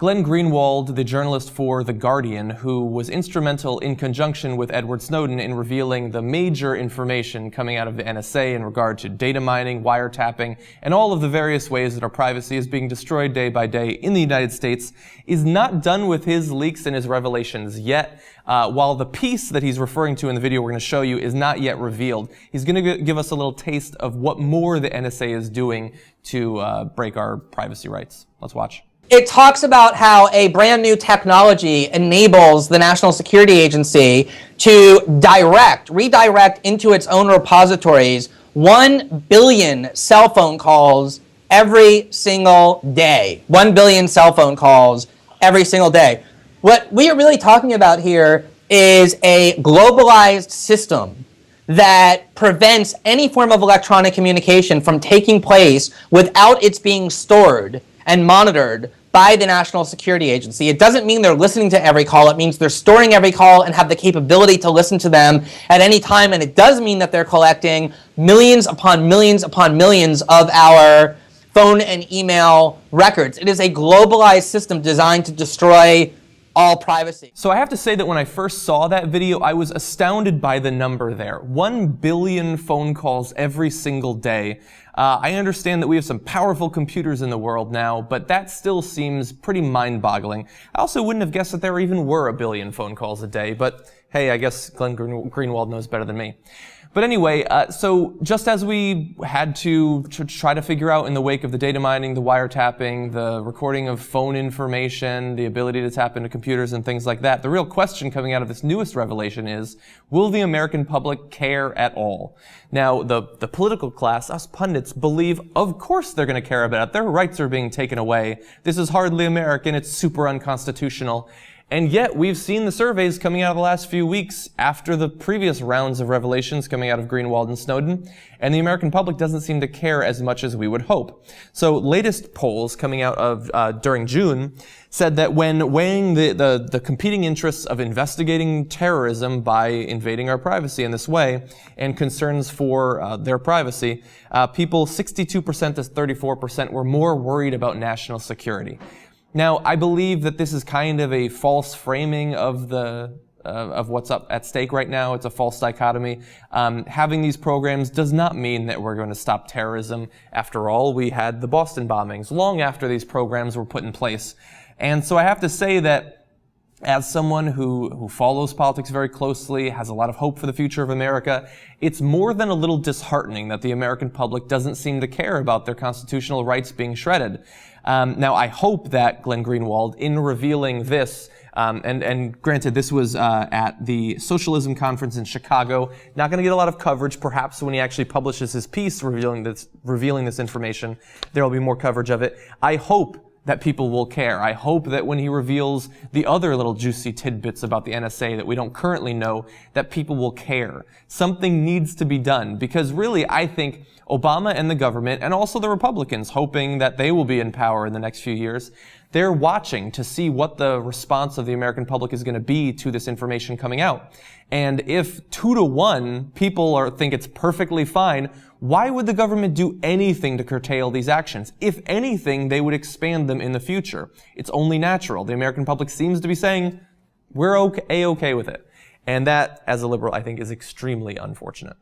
Glenn Greenwald, the journalist for The Guardian, who was instrumental in conjunction with Edward Snowden in revealing the major information coming out of the NSA in regard to data mining, wiretapping, and all of the various ways that our privacy is being destroyed day by day in the United States, is not done with his leaks and his revelations yet. While the piece that he's referring to in the video we're going to show you is not yet revealed, he's going to give us a little taste of what more the NSA is doing to break our privacy rights. Let's watch. It talks about how a brand new technology enables the National Security Agency to redirect into its own repositories 1 billion cell phone calls every single day. 1 billion cell phone calls every single day. What we are really talking about here is a globalized system that prevents any form of electronic communication from taking place without its being stored and monitored by the National Security Agency. It doesn't mean they're listening to every call. It means they're storing every call and have the capability to listen to them at any time. And it does mean that they're collecting millions upon millions upon millions of our phone and email records. It is a globalized system designed to destroy all privacy. So I have to say that when I first saw that video, I was astounded by the number there. 1 billion phone calls every single day. I understand that we have some powerful computers in the world now, but that still seems pretty mind-boggling. I also wouldn't have guessed that there even were 1 billion phone calls a day, but hey, I guess Glenn Greenwald knows better than me. But anyway, so just as we had to try to figure out in the wake of the data mining, the wiretapping, the recording of phone information, the ability to tap into computers and things like that, the real question coming out of this newest revelation is, will the American public care at all? Now, the political class, us pundits, believe of course they're going to care about it. Their rights are being taken away. This is hardly American. It's super unconstitutional. And yet, we've seen the surveys coming out of the last few weeks after the previous rounds of revelations coming out of Greenwald and Snowden, and the American public doesn't seem to care as much as we would hope. So, latest polls coming out of during June said that when weighing the competing interests of investigating terrorism by invading our privacy in this way, and concerns for their privacy, people 62% to 34% were more worried about national security. Now, I believe that this is kind of a false framing of what's up at stake right now. It's a false dichotomy. Having these programs does not mean that we're going to stop terrorism. After all, we had the Boston bombings long after these programs were put in place. And so I have to say that as someone who follows politics very closely, has a lot of hope for the future of America, it's more than a little disheartening that the American public doesn't seem to care about their constitutional rights being shredded. Now, I hope that Glenn Greenwald, in revealing this, and granted, this was at the Socialism Conference in Chicago, not going to get a lot of coverage. Perhaps when he actually publishes his piece revealing this information, there will be more coverage of it. I hope that people will care. I hope that when he reveals the other little juicy tidbits about the NSA that we don't currently know, that people will care. Something needs to be done, because really, I think Obama and the government, and also the Republicans, hoping that they will be in power in the next few years, they're watching to see what the response of the American public is going to be to this information coming out. And if 2 to 1 people think it's perfectly fine, why would the government do anything to curtail these actions? If anything, they would expand them in the future. It's only natural. The American public seems to be saying, we're okay with it. And that, as a liberal, I think is extremely unfortunate.